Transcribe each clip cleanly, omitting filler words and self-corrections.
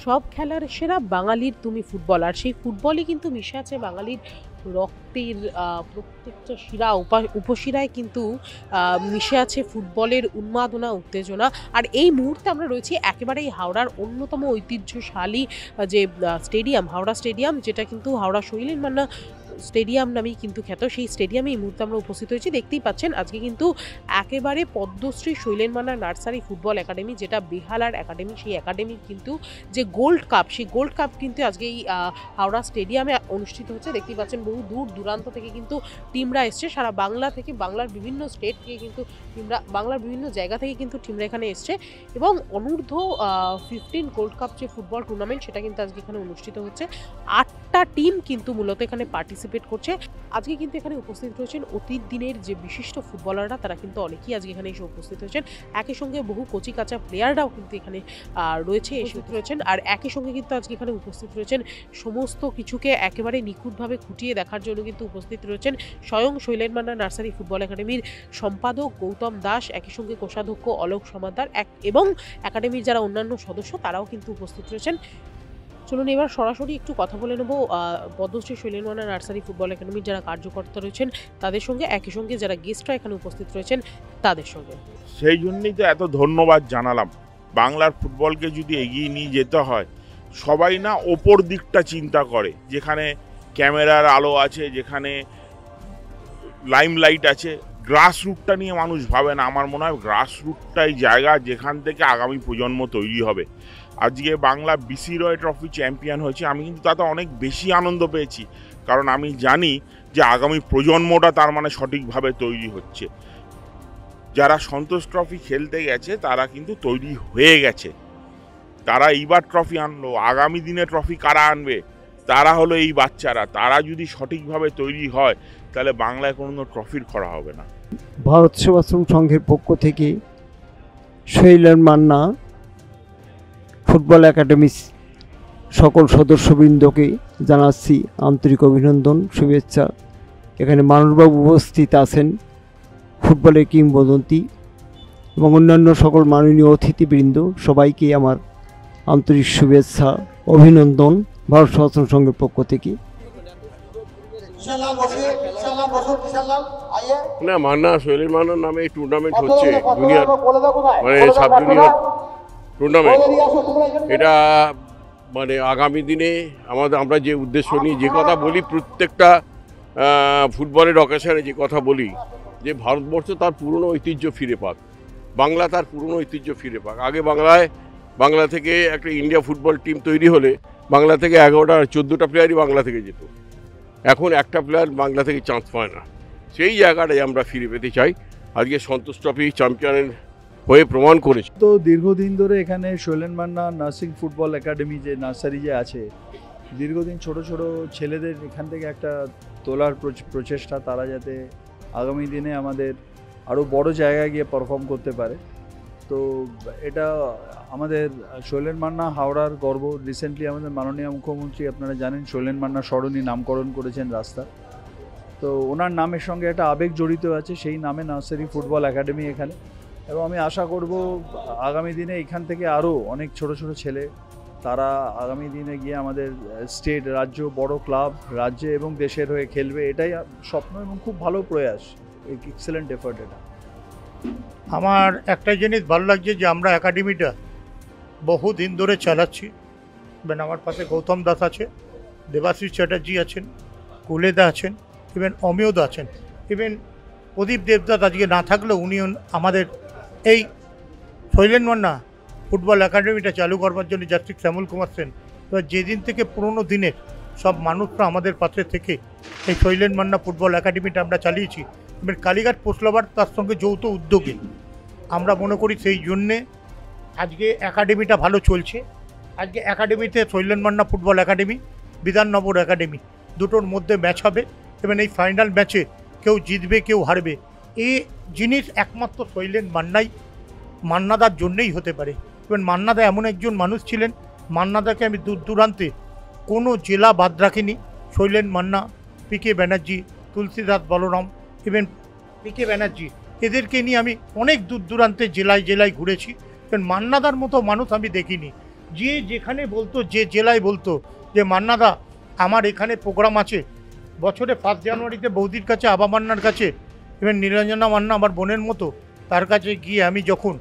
সব খেলার সেরা বাঙালির তুমি ফুটবলার, সেই ফুটবলই কিন্তু মিশে আছে বাঙালির রক্তের প্রত্যেকটা শিরা উপশিরায় কিন্তু মিশে আছে ফুটবলের উন্মাদনা উত্তেজনা। আর এই মুহূর্তে আমরা রয়েছি একেবারেই হাওড়ার অন্যতম ঐতিহ্যশালী যে স্টেডিয়াম, হাওড়া স্টেডিয়াম, যেটা কিন্তু হাওড়া শৈলেন মান্না স্টেডিয়াম নামেই কিন্তু খ্যাত। সেই স্টেডিয়ামে এই মুহূর্তে আমরা উপস্থিত হয়েছি। দেখতেই পাচ্ছেন আজকে কিন্তু একেবারে Padmashri Shailen Manna nursery football academy, যেটা বেহালার একাডেমি, সেই একাডেমির কিন্তু যে গোল্ড কাপ, সেই গোল্ড কাপ কিন্তু আজকে এই হাওড়া স্টেডিয়ামে অনুষ্ঠিত হচ্ছে। দেখতেই পাচ্ছেন বহু দূর দূরান্ত থেকে কিন্তু টিমরা এসছে, সারা বাংলা থেকে, বাংলার বিভিন্ন স্টেট থেকে কিন্তু টিমরা, বাংলার বিভিন্ন জায়গা থেকে কিন্তু টিমরা এখানে এসছে। এবং অনূর্ধ্ব 15 গোল্ড কাপ যে ফুটবল টুর্নামেন্ট, সেটা কিন্তু আজকে এখানে অনুষ্ঠিত হচ্ছে। 8টা টিম কিন্তু মূলত এখানে পার্টিসিপেট করছে। আজকে কিন্তু এখানে উপস্থিত রয়েছেন অতীত দিনের যে বিশিষ্ট ফুটবলাররা, তারা কিন্তু অনেকেই আজকে এখানে এসে উপস্থিত হয়েছেন। একই সঙ্গে বহু কচি কাঁচা প্লেয়াররাও কিন্তু এখানে রয়েছেন। আর একই সঙ্গে কিন্তু আজকে এখানে উপস্থিত রয়েছেন সমস্ত কিছুকে একেবারে নিখুঁতভাবে খুঁটিয়ে দেখার জন্য কিন্তু উপস্থিত রয়েছেন স্বয়ং শৈলেন মান্না নার্সারি ফুটবল একাডেমির সম্পাদক গৌতম দাস, একই সঙ্গে কোষাধ্যক্ষ অলোক সমাদ্দার এবং একাডেমির যারা অন্যান্য সদস্য, তারাও কিন্তু উপস্থিত রয়েছেন। চলুন এবার সরাসরি একটু কথা বলে নেব পদ্মশ্রী শৈলেন মান্না নার্সারি ফুটবল একাডেমির যারা কার্যকর্তা রয়েছেন তাদের সঙ্গে, একই সঙ্গে যারা গেস্টরা এখানে উপস্থিত রয়েছেন তাদের সঙ্গে। সেই জন্যই তো এত ধন্যবাদ জানালাম। বাংলার ফুটবলকে যদি এগিয়ে নিয়ে যেতে হয়, সবাই না ওপর দিকটা চিন্তা করে, যেখানে ক্যামেরার আলো আছে, যেখানে লাইমলাইট আছে, গ্রাসরুটটা নিয়ে মানুষ ভাবে না। আমার মনে হয় গ্রাসরুটটাই জায়গা যেখান থেকে আগামী প্রজন্ম তৈরি হবে। আজকে বাংলা বিসি রয় ট্রফি চ্যাম্পিয়ন হয়েছে, আমি কিন্তু তাতে অনেক বেশি আনন্দ পেয়েছি, কারণ আমি জানি যে আগামী প্রজন্মটা তার মানে সঠিকভাবে তৈরি হচ্ছে। যারা সন্তোষ ট্রফি খেলতে গেছে তারা কিন্তু তৈরি হয়ে গেছে, তারা এইবার ট্রফি আনলো। আগামী দিনে ট্রফি কারা আনবে? তারা হলো এই বাচ্চারা। তারা যদি সঠিকভাবে তৈরি হয় তাহলে বাংলায় কোনো ট্রফির খরা হবে না। ভারত সেবাশ্রম সংঘের পক্ষ থেকে শৈলেন মান্না ফুটবল একাডেমির সকল সদস্যবৃন্দকে জানাচ্ছি আন্তরিক অভিনন্দন, শুভেচ্ছা। এখানে মানুষবাবু উপস্থিত আছেন, ফুটবলের কিংবদন্তি, এবং অন্যান্য সকল মাননীয় অতিথিবৃন্দ, সবাইকে আমার আন্তরিক শুভেচ্ছা, অভিনন্দন ভারত সেবাশ্রম সংঘের পক্ষ থেকে। না, মান্না শৈলেন মান্নার নামে এই টুর্নামেন্ট হচ্ছে, জুনিয়র মানে সাব জুনিয়র টুর্নামেন্ট। এটা মানে আগামী দিনে আমরা যে উদ্দেশ্য নিয়ে যে কথা বলি, প্রত্যেকটা ফুটবলের অকেশনে যে কথা বলি, যে ভারতবর্ষ তার পুরনো ঐতিহ্য ফিরে পাক, বাংলা তার পুরনো ঐতিহ্য ফিরে পাক। আগে বাংলা থেকে একটা ইন্ডিয়া ফুটবল টিম তৈরি হলে বাংলা থেকে 11টা 14টা প্লেয়ারই বাংলা থেকে যেত। এখন একটা প্লেয়ার বাংলা থেকে চান্স পায় না। সেই জায়গাটাই আমরা ফিরে পেতে চাই। আজকে সন্তোষ ট্রফি চ্যাম্পিয়নের হয়ে প্রমাণ করেছে। তো দীর্ঘদিন ধরে এখানে Shailen Manna nursing football academy যে নার্সারি যে আছে, দীর্ঘদিন ছোট ছোট ছেলেদের এখান থেকে একটা তোলার প্রচেষ্টা, তারা যাতে আগামী দিনে আমাদের আরও বড় জায়গায় গিয়ে পারফর্ম করতে পারে। তো এটা আমাদের শৈলেন মান্না হাওড়ার গর্ব। রিসেন্টলি আমাদের মাননীয় মুখ্যমন্ত্রী, আপনারা জানেন, শৈলেন মান্না সরণি নামকরণ করেছেন রাস্তা। তো ওনার নামের সঙ্গে একটা আবেগ জড়িত আছে, সেই নামে নার্সারি ফুটবল একাডেমি এখানে। এবং আমি আশা করব আগামী দিনে এখান থেকে আরও অনেক ছোট ছোট ছেলে, তারা আগামী দিনে গিয়ে আমাদের স্টেট, রাজ্য, বড় ক্লাব, রাজ্যে এবং দেশের হয়ে খেলবে। এটাই স্বপ্ন এবং খুব ভালো প্রয়াস, এক্সেলেন্ট এফার্ট এটা। আমার একটা জিনিস ভালো লাগছে যে আমরা একাডেমিটা বহুদিন ধরে চালাচ্ছি। আমার পাশে গৌতম দাস আছে, দেবাশিস চ্যাটার্জি আছেন, কুলেদা আছেন, ইভেন অমিয়দা আছেন, ইভেন প্রদীপ দেবদাস আজকে না থাকলেও উনি আমাদের এই শৈলেন মান্না ফুটবল একাডেমিটা চালু করবার জন্য যাত্রী শ্যামল কুমার সেন। এবার যেদিন থেকে পুরনো দিনের সব মানুষরা আমাদের পাশে থেকে এই শৈলেন মান্না ফুটবল একাডেমিটা আমরা চালিয়েছি। এবার কালীঘাট পোস্টলাবার তার সঙ্গে যৌথ উদ্যোগে আমরা মনে করি সেই জন্যে আজকে একাডেমিটা ভালো চলছে। আজকে একাডেমিতে Shailen Manna football academy, Bidhannagar academy, দুটোর মধ্যে ম্যাচ হবে এবং এই ফাইনাল ম্যাচে কেউ জিতবে কেউ হারবে, এই জিনিস একমাত্র শৈলেন মান্নাদার জন্যেই হতে পারে। এবং মান্নাদা এমন একজন মানুষ ছিলেন, মান্নাদাকে আমি দূর দূরান্তে কোনো জেলা বাদ রাখিনি। শৈলেন মান্না, পিকে ব্যানার্জি, তুলসীদাস বলরাম, ইভেন পিকে ব্যানার্জি, এদেরকে নিয়ে আমি অনেক দূর দূরান্তে জেলায় ঘুরেছি। কারণ মান্নাদার মতো মানুষ আমি দেখিনি। যে যেখানে বলতো, যে জেলায় বলতো যে মান্নাদা আমার এখানে প্রোগ্রাম আছে, বছরে 1 জানুয়ারিতে বৌদির কাছে, আবা মান্নার কাছে, ইভেন নিরঞ্জনা মান্না আমার বোনের মতো, তার কাছে গিয়ে আমি যখন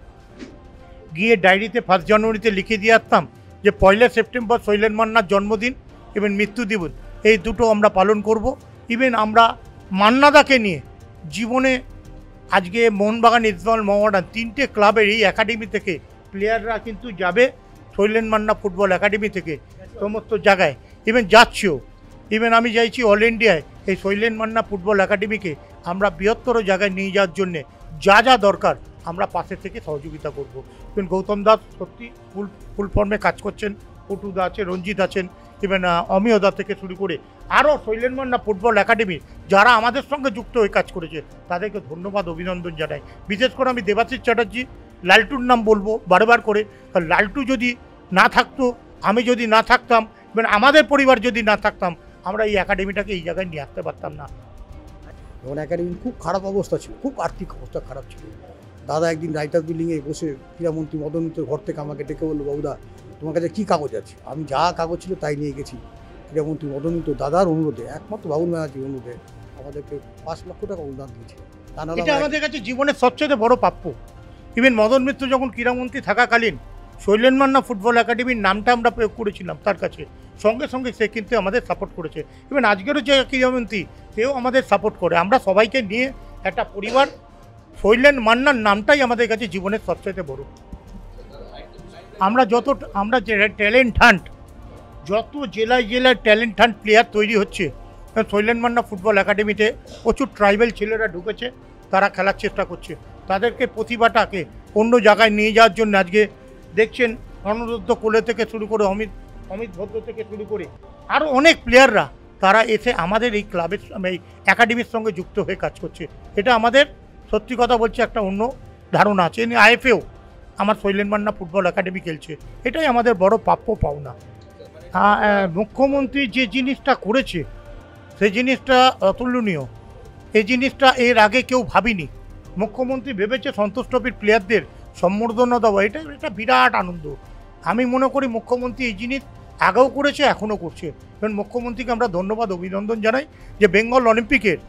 গিয়ে ডায়েরিতে 1 জানুয়ারিতে লিখে দিয়ে আসতাম যে 1 সেপ্টেম্বর শৈলেন মান্নার জন্মদিন ইভেন মৃত্যু দিবস, এই দুটো আমরা পালন করব। ইভেন আমরা মান্নাদাকে নিয়ে জীবনে আজকে মোহনবাগান, ইস্টবেঙ্গল, মোহামেডান 3টে ক্লাবের এই একাডেমি থেকে প্লেয়াররা কিন্তু যাবে শৈলেন মান্না ফুটবল একাডেমি থেকে সমস্ত জায়গায়, ইভেন যাচ্ছেও। ইভেন আমি চাইছি অল ইন্ডিয়ায় এই শৈলেন মান্না ফুটবল একাডেমিকে আমরা বৃহত্তর জায়গায় নিয়ে যাওয়ার জন্যে যা যা দরকার আমরা পাশে থেকে সহযোগিতা করব। ইভেন গৌতম দাস সত্যি ফুল ফর্মে কাজ করছেন, পটুদা আছে, রঞ্জিত আছেন, ইভেন অমিয়দা থেকে শুরু করে আরও শৈলেন মান্না ফুটবল একাডেমি যারা আমাদের সঙ্গে যুক্ত হয়ে কাজ করেছে তাদেরকে ধন্যবাদ, অভিনন্দন জানাই। বিশেষ করে আমি দেবাশিস চ্যাটার্জি, লালটুর নাম বলবো বারবার করে, কারণ লালটু যদি না থাকতো, আমি যদি না থাকতাম, মানে আমাদের পরিবার যদি না থাকতাম, আমরা এই একাডেমিটাকে এই জায়গায় নিয়ে আসতে পারতাম না। তখন একাডেমির খুব খারাপ অবস্থা ছিল, খুব আর্থিক অবস্থা খারাপ ছিল। দাদা একদিন রাইটার্স বিল্ডিংয়ে বসে ক্রীড়ামন্ত্রী মদন মিত্রের ঘর থেকে আমাকে ডেকে বললো, বাবুদা তোমার কাছে কী কাগজ আছে? আমি যা কাগজ ছিল তাই নিয়ে গেছি। ক্রীড়ামন্ত্রী মদন মিত্র দাদার অনুরোধে, একমাত্র বাবুল ব্যানার্জির অনুরোধে আমাদেরকে 5 লক্ষ টাকা অনুদান দিয়েছে। তা নাহলে এটা আমাদের কাছে জীবনের সবচেয়ে বড় প্রাপ্য। ইভেন মদন মিত্র যখন ক্রীড়ামন্ত্রী থাকাকালীন শৈলেন মান্না ফুটবল একাডেমির নামটা আমরা প্রয়োগ করেছিলাম তার কাছে, সঙ্গে সঙ্গে সে কিন্তু আমাদের সাপোর্ট করেছে। ইভেন আজকেরও যে ক্রীড়ামন্ত্রী সেও আমাদের সাপোর্ট করে। আমরা সবাইকে নিয়ে একটা পরিবার, শৈলেন মান্নার নামটাই আমাদের কাছে জীবনের সবচেয়ে বড়। আমরা যে ট্যালেন্ট হান্ট, যত জেলায় জেলায় ট্যালেন্ট হান্ট প্লেয়ার তৈরি হচ্ছে, শৈলেন মান্না ফুটবল একাডেমিতে প্রচুর ট্রাইবাল ছেলেরা ঢুকেছে, তারা খেলার চেষ্টা করছে। তাদেরকে প্রতিভাটাকে অন্য জায়গায় নিয়ে যাওয়ার জন্য আজকে দেখছেন অনুরুদ্ধ কোলে থেকে শুরু করে অমিত ভদ্র থেকে শুরু করে আরও অনেক প্লেয়াররা তারা এসে আমাদের এই ক্লাবের, এই একাডেমির সঙ্গে যুক্ত হয়ে কাজ করছে। এটা আমাদের সত্যি কথা বলছে একটা অন্য ধারণা আছে। আইএফএও আমার শৈলেন মান্না ফুটবল একাডেমি খেলছে, এটাই আমাদের বড় প্রাপ্য পাওনা। মুখ্যমন্ত্রী যে জিনিসটা করেছে সেই জিনিসটা অতুলনীয়। এই জিনিসটা এর আগে কেউ ভাবিনি। মুখ্যমন্ত্রী ভেবেছে সন্তোষ ট্রফির প্লেয়ারদের সম্বর্ধনা দেওয়া, এটা বিরাট আনন্দ। আমি মনে করি মুখ্যমন্ত্রী এই জিনিস আগেও করেছে, এখনও করছে। কারণ মুখ্যমন্ত্রীকে আমরা ধন্যবাদ, অভিনন্দন জানাই যে বেঙ্গল অলিম্পিকের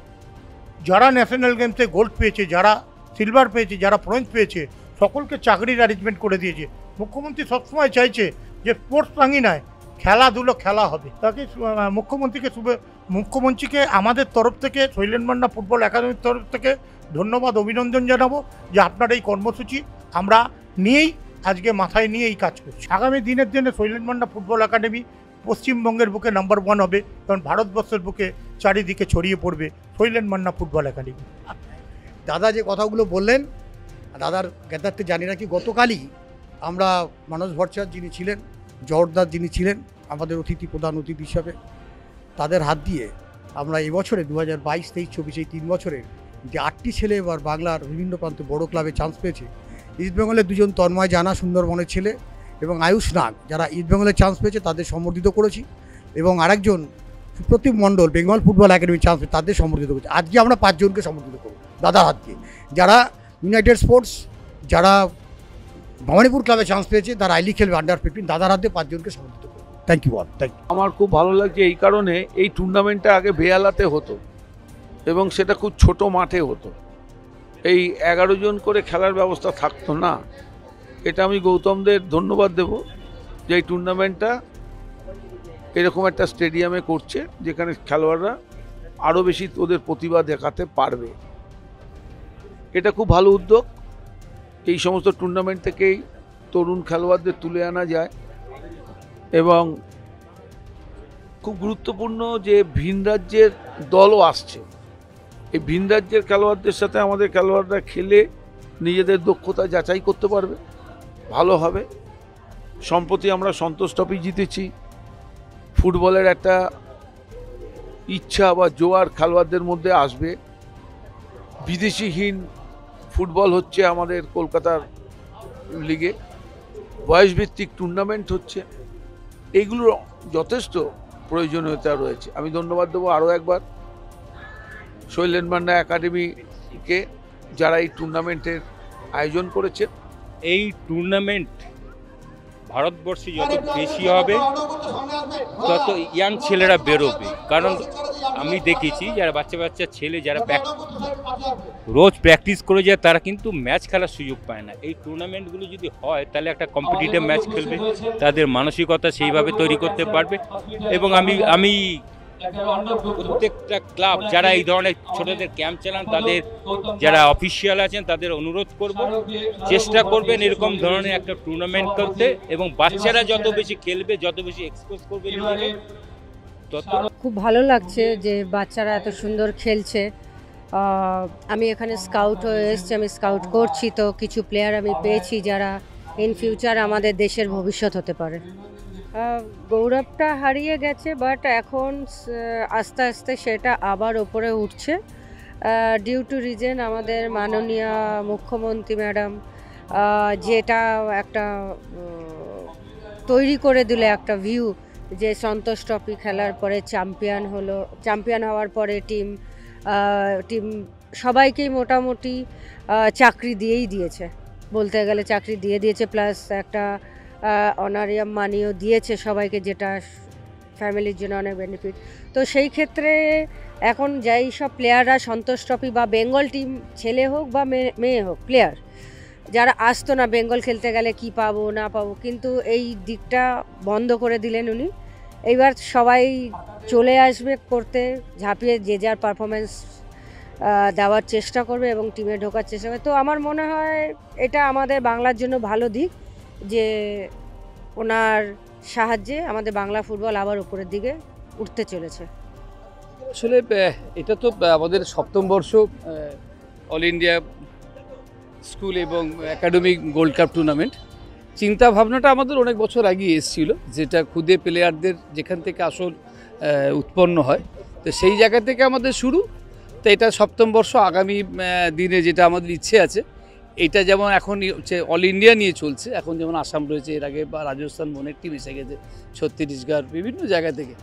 যারা ন্যাশনাল গেমসে গোল্ড পেয়েছে, যারা সিলভার পেয়েছে, যারা ব্রোঞ্জ পেয়েছে, সকলকে চাকরির অ্যারেঞ্জমেন্ট করে দিয়েছে। মুখ্যমন্ত্রী সবসময় চাইছে যে স্পোর্টস আঙিনায় খেলাধুলো খেলা হবে। তাকে মুখ্যমন্ত্রীকে আমাদের তরফ থেকে, শৈলেন মান্না ফুটবল একাডেমির তরফ থেকে ধন্যবাদ, অভিনন্দন জানাবো যে আপনার এই কর্মসূচি আমরা নিয়েই আজকে মাথায় নিয়ে এই কাজ করছি। আগামী দিনের জন্য শৈলেন মান্না ফুটবল একাডেমি পশ্চিমবঙ্গের বুকে নাম্বার 1 হবে, কারণ ভারতবর্ষের বুকে চারিদিকে ছড়িয়ে পড়বে শৈলেন মান্না ফুটবল একাডেমি। দাদা যে কথাগুলো বললেন, দাদার জ্ঞাতার্থে জানি না কি, গতকালই আমরা মানস ভট্টাচার্য যিনি ছিলেন, জহরদাস যিনি ছিলেন আমাদের প্রধান অতিথি হিসাবে, তাদের হাত দিয়ে আমরা এবছরে 2022, 23, 24 এই 3 বছরের যে 8টি ছেলে এবার বাংলার বিভিন্ন প্রান্তে বড় ক্লাবে চান্স পেয়েছে। ইস্টবেঙ্গলের 2জন তন্ময় জানা সুন্দরবনের ছেলে এবং আয়ুষ নাগ, যারা ইস্টবেঙ্গলের চান্স পেয়েছে তাদের সম্বর্ধিত করেছি, এবং আরেকজন সুপ্রতিম মণ্ডল বেঙ্গল ফুটবল একাডেমি চান্স পেয়ে তাদের সম্বর্ধিত করেছি। আজকে আমরা 5 জনকে সম্বর্ধিত করব দাদার হাত দিয়ে, যারা ইউনাইটেড স্পোর্টস, যারা ভবানীপুর ক্লাবে চান্স পেয়েছে, তারা আইলি খেলবে আন্ডার-15, দাদার হাত দিয়ে 5 জনকে সম্বর্ধিত করব। Thank you all, thank you. আমার খুব ভালো লাগছে এই কারণে, এই টুর্নামেন্টটা আগে বেহালাতে হতো এবং সেটা খুব ছোট মাঠে হতো, এই 11 জন করে খেলার ব্যবস্থা থাকতো না। এটা আমি গৌতমদের ধন্যবাদ দেব যে এই টুর্নামেন্টটা এরকম একটা স্টেডিয়ামে করছে, যেখানে খেলোয়াড়রা আরও বেশি ওদের প্রতিভা দেখাতে পারবে। এটা খুব ভালো উদ্যোগ। এই সমস্ত টুর্নামেন্ট থেকেই তরুণ খেলোয়াড়দের তুলে আনা যায়, এবং খুব গুরুত্বপূর্ণ যে ভিন রাজ্যের দলও আসছে। এই ভিন রাজ্যের খেলোয়াড়দের সাথে আমাদের খেলোয়াড়রা খেলে নিজেদের দক্ষতা যাচাই করতে পারবে, ভালো হবে। সম্প্রতি আমরা সন্তোষ ট্রফি জিতেছি, ফুটবলের একটা ইচ্ছা বা জোয়ার খেলোয়াড়দের মধ্যে আসবে। বিদেশিহীন ফুটবল হচ্ছে আমাদের কলকাতার লিগে, বয়সভিত্তিক টুর্নামেন্ট হচ্ছে, এইগুলোর যথেষ্ট প্রয়োজনীয়তা রয়েছে। আমি ধন্যবাদ দেবো আরও একবার শৈলেন মান্না একাডেমিকে, যারা এই টুর্নামেন্টের আয়োজন করেছে। এই টুর্নামেন্ট ভারতবর্ষে যত বেশি হবে তত ইয়াং ছেলেরা বেরোবে। কারণ আমি দেখেছি যারা বাচ্চা বাচ্চা ছেলে যারা রোজ প্র্যাকটিস করে যায় তারা কিন্তু ম্যাচ খেলার সুযোগ পায় না। এই টুর্নামেন্টগুলো যদি হয় তাহলে একটা কম্পিটিটিভ ম্যাচ খেলবে, তাদের মানসিকতা সেইভাবে তৈরি করতে পারবে। এবং আমি প্রত্যেকটা ক্লাব যারা এই ধরনের ছোটদের ক্যাম্প চালান, তাদের যারা অফিসিয়াল আছেন তাদের অনুরোধ করব চেষ্টা করবেন এরকম ধরনের একটা টুর্নামেন্ট করতে, এবং বাচ্চারা যত বেশি খেলবে, যত বেশি এক্সপোজ করবে তত। খুব ভালো লাগছে যে বাচ্চারা এত সুন্দর খেলছে। আমি এখানে স্কাউট হয়ে এসেছি, আমি স্কাউট করছি, তো কিছু প্লেয়ার আমি পেয়েছি যারা ইন ফিউচার আমাদের দেশের ভবিষ্যৎ হতে পারে। গৌরবটা হারিয়ে গেছে, বাট এখন আস্তে আস্তে সেটা আবার ওপরে উঠছে ডিউ টু রিজন আমাদের মাননীয় মুখ্যমন্ত্রী ম্যাডাম যেটা একটা তৈরি করে দিলে একটা ভিউ, যে সন্তোষ ট্রফি খেলার পরে চ্যাম্পিয়ন হওয়ার পরে টিম সবাইকেই মোটামুটি চাকরি দিয়েই দিয়েছে, বলতে গেলে চাকরি দিয়ে দিয়েছে, প্লাস একটা অনারিয়াম মানিও দিয়েছে সবাইকে, যেটা ফ্যামিলির জন্য অনেক বেনিফিট। তো সেই ক্ষেত্রে এখন যাই সব প্লেয়াররা সন্তোষ ট্রফি বা বেঙ্গল টিম, ছেলে হোক বা মেয়ে হোক, প্লেয়ার যারা আসতো না বেঙ্গল খেলতে গেলে কি পাবো না পাবো, কিন্তু এই দিকটা বন্ধ করে দিলেন উনি। এইবার সবাই চলে আসবে করতে, ঝাঁপিয়ে যে যার পারফরমেন্স দেওয়ার চেষ্টা করবে এবং টিমে ঢোকার চেষ্টা করবে। তো আমার মনে হয় এটা আমাদের বাংলার জন্য ভালো দিক যে ওনার সাহায্যে আমাদের বাংলা ফুটবল আবার উপরের দিকে উঠতে চলেছে। আসলে এটা তো আমাদের সপ্তম বর্ষ অল ইন্ডিয়া স্কুল এবং একাডেমিক গোল্ড কাপ টুর্নামেন্ট। চিন্তা ভাবনাটা আমাদের অনেক বছর আগে এসেছিল, যেটা খুদে প্লেয়ারদের যেখান থেকে আসল উৎপন্ন হয়, তো সেই জায়গা থেকে আমাদের শুরু। তো এটা সপ্তম বর্ষ, আগামী দিনে যেটা আমাদের ইচ্ছে আছে, এটা যেমন এখন হচ্ছে অল ইন্ডিয়া নিয়ে চলছে, এখন যেমন আসাম রয়েছে, এর আগে বা রাজস্থান অনেক টিম এসে গেছে, ছত্তিশগড়, বিভিন্ন জায়গা থেকে।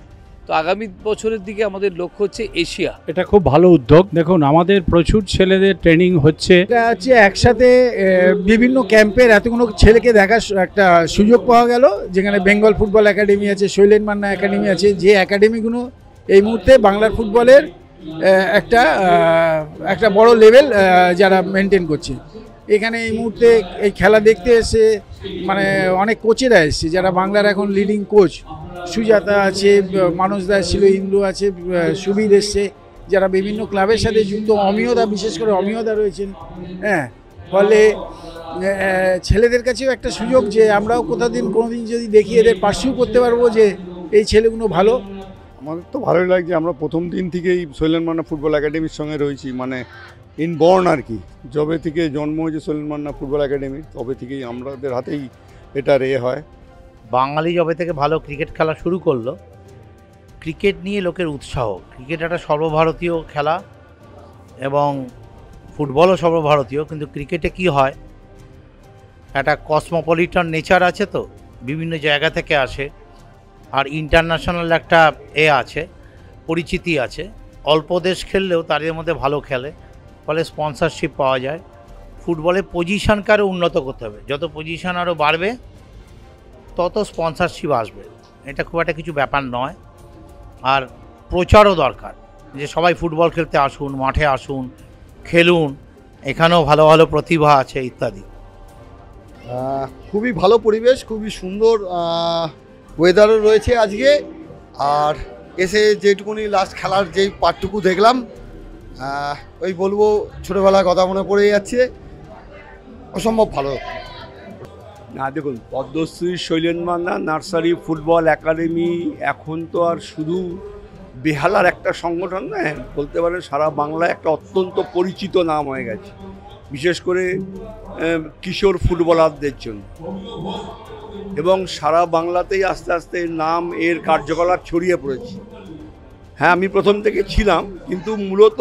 তো আগামী বছরের দিকে আমাদের লক্ষ্য হচ্ছে এশিয়া। এটা খুব ভালো উদ্যোগ। দেখুন, আমাদের প্রচুর ছেলেদের ট্রেনিং হচ্ছে, এটা হচ্ছে একসাথে বিভিন্ন ক্যাম্পের এতগুলো ছেলেকে দেখার একটা সুযোগ পাওয়া গেল, যেখানে বেঙ্গল ফুটবল একাডেমি আছে, শৈলেন মান্না একাডেমি আছে, যে একাডেমিগুলো এই মুহূর্তে বাংলার ফুটবলের একটা বড় লেভেল যারা মেনটেন করছে। এখানে এই মুহূর্তে এই খেলা দেখতে এসে মানে অনেক কোচেরা এসছে যারা বাংলার এখন লিডিং কোচ। সুজাতা আছে, মানস দাস ছিল, ইন্দু আছে, সুবীর এসছে, যারা বিভিন্ন ক্লাবের সাথে যুক্ত। অমিয়দা, বিশেষ করে অমিয়দা রয়েছেন। হ্যাঁ, ফলে ছেলেদের কাছেও একটা সুযোগ যে আমরাও কোনোদিন যদি দেখি এদের পার্সিউ করতে পারবো যে এই ছেলেগুলো ভালো। আমাদের তো ভালোই লাগছে। আমরা প্রথম দিন থেকেই শৈলেন মান্না ফুটবল একাডেমির সঙ্গে রয়েছি, মানে ইনবর্ন আর কি। যবে থেকে জন্ম হয়েছে শৈলেন মান্না ফুটবল একাডেমি, তবে থেকেই আমাদের হাতেই এটা হয়। বাঙালি যবে থেকে ভালো ক্রিকেট খেলা শুরু করলো, ক্রিকেট নিয়ে লোকের উৎসাহ। ক্রিকেট একটা সর্বভারতীয় খেলা এবং ফুটবলও সর্বভারতীয়, কিন্তু ক্রিকেটে কি হয়, একটা কসমোপলিটন নেচার আছে, তো বিভিন্ন জায়গা থেকে আসে, আর ইন্টারন্যাশনাল একটা আছে, পরিচিতি আছে। অল্প দেশ খেললেও তাদের মধ্যে ভালো খেলে, ফলে স্পন্সরশিপ পাওয়া যায়। ফুটবলে পজিশনকে আরও উন্নত করতে হবে, যত পজিশন আরও বাড়বে তত স্পন্সরশিপ আসবে। এটা খুব একটা কিছু ব্যাপার নয়। আর প্রচারও দরকার, যে সবাই ফুটবল খেলতে আসুন, মাঠে আসুন, খেলুন, এখানেও ভালো ভালো প্রতিভা আছে ইত্যাদি। খুবই ভালো পরিবেশ, খুবই সুন্দর ওয়েদারও রয়েছে আজকে। আর এসে যেটুকুনি লাস্ট খেলার যেই পার্টটুকু দেখলাম, ওই বলবো ছোটোবেলার কথা মনে পড়ে যাচ্ছে, অসম্ভব ভালো। না দেখুন, Padmashri Shailen Manna nursery football academy এখন তো আর শুধু বেহালার একটা সংগঠন নয়, বলতে পারেন সারা বাংলায় একটা অত্যন্ত পরিচিত নাম হয়ে গেছে, বিশেষ করে কিশোর ফুটবলারদের জন্য। এবং সারা বাংলাতেই আস্তে আস্তে নাম, এর কার্যকলাপ ছড়িয়ে পড়েছে। হ্যাঁ, আমি প্রথম থেকে ছিলাম, কিন্তু মূলত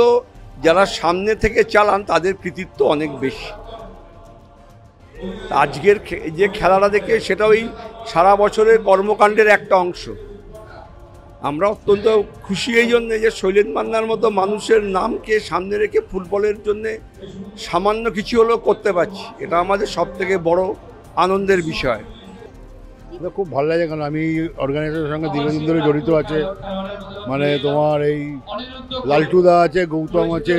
যারা সামনে থেকে চালান তাদের কৃতিত্ব অনেক বেশি। আজকের যে খেলাটা দেখে সেটা ওই সারা বছরের কর্মকাণ্ডের একটা অংশ। আমরা অত্যন্ত খুশি এই জন্যে যে শৈলেন মান্নার মতো মানুষের নামকে সামনে রেখে ফুটবলের জন্যে সামান্য কিছু হলেও করতে পারছি। এটা আমাদের সবথেকে বড় আনন্দের বিষয়। খুব ভালো লাগে, কারণ আমি অর্গানাইজেশনের সঙ্গে দীর্ঘদিন ধরে জড়িত আছে। মানে তোমার এই লালটুদা আছে, গৌতম আছে,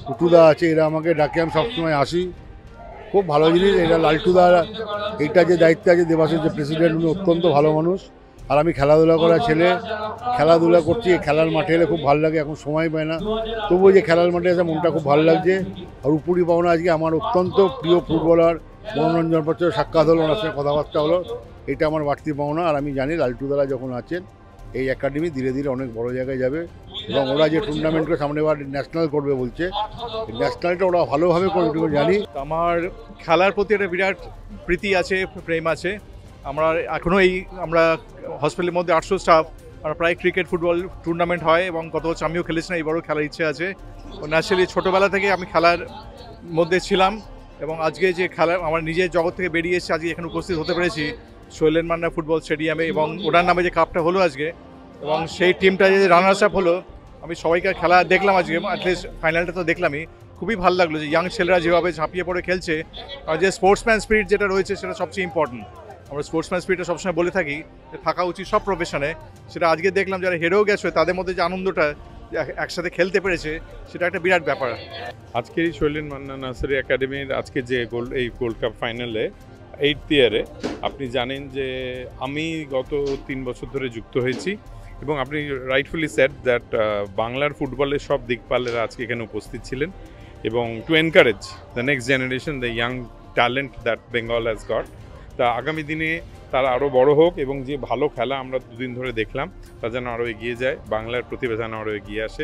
টুটুদা আছে, এরা আমাকে ডাকে, আমি সবসময় আসি। খুব ভালো জিনিস এটা। লালটুদা এইটা যে দায়িত্বে আছে, দেবাশিস যে প্রেসিডেন্ট, উনি অত্যন্ত ভালো মানুষ। আর আমি খেলাধুলা করা ছেলে, খেলাধুলা করছি, খেলার মাঠে এলে খুব ভালো লাগে। এখন সময় পায় না, তবুও যে খেলার মাঠে এসে মনটা খুব ভালো লাগছে। আর উপরি পাওনা আজকে আমার অত্যন্ত প্রিয় ফুটবলার মনোরঞ্জন ভট্টাচার্য সাক্ষাৎ হলো, ওনার সঙ্গে কথাবার্তা হলো, এটা আমার বাড়তি পাওনা। আর আমি জানি লালটুদারা যখন আছেন এই একাডেমি ধীরে ধীরে অনেক বড় জায়গায় যাবে, এবং ওরা যে টুর্নামেন্ট করে সামনে এবার ন্যাশনাল করবে বলছে, ন্যাশনালটা ওরা ভালোভাবে করবে এটুকু জানি। আমার খেলার প্রতি একটা বিরাট প্রীতি আছে, প্রেম আছে। আমরা এখনও আমরা হসপিটালের মধ্যে 800 স্টাফ, আমরা প্রায় ক্রিকেট ফুটবল টুর্নামেন্ট হয়, এবং গত বছর আমিও খেলেছি না, এবারও খেলার ইচ্ছে আছে। ন্যাচারালি ছোটোবেলা থেকে আমি খেলার মধ্যে ছিলাম, এবং আজকে যে খেলা আমার নিজের জগৎ থেকে বেরিয়ে এসে আজকে এখানে উপস্থিত হতে পেরেছি শৈলেন মান্না ফুটবল স্টেডিয়ামে, এবং ওনার নামে যে কাপটা হলো আজকে, এবং সেই টিমটা যে রানার্স আপ হলো, আমি সবাইকার খেলা দেখলাম আজকে, অ্যাটলিস্ট ফাইনালটা তো দেখলামই। খুবই ভালো লাগলো যে ইয়াং ছেলেরা যেভাবে ঝাঁপিয়ে পড়ে খেলছে, আর যে স্পোর্টসম্যান স্পিরিট যেটা রয়েছে সেটা সবচেয়ে ইম্পর্টেন্ট। আমরা স্পোর্টসম্যান স্পিরিটটা সবসময় বলে থাকি যে থাকা উচিত সব প্রফেশনে, সেটা আজকে দেখলাম যারা হেরেও গেছে তাদের মধ্যে যে আনন্দটা একসাথে খেলতে পেরেছে, সেটা একটা বিরাট ব্যাপার। আজকে শৈলেন মান্না নার্সারি একাডেমির আজকে যে গোল্ড কাপ ফাইনালে 8th ইয়ারে আপনি জানেন যে আমি গত 3 বছর ধরে যুক্ত হয়েছি, এবং আপনি রাইটফুলি সেড দ্যাট বাংলার ফুটবলের সব দিকপালেরা আজকে এখানে উপস্থিত ছিলেন, এবং to encourage the next generation, the young talent that Bengal has got. তা আগামী দিনে তারা আরও বড় হোক, এবং যে ভালো খেলা আমরা 2 দিন ধরে দেখলাম তা যেন আরও এগিয়ে যায়, বাংলার প্রতিভা যেন আরও এগিয়ে আসে।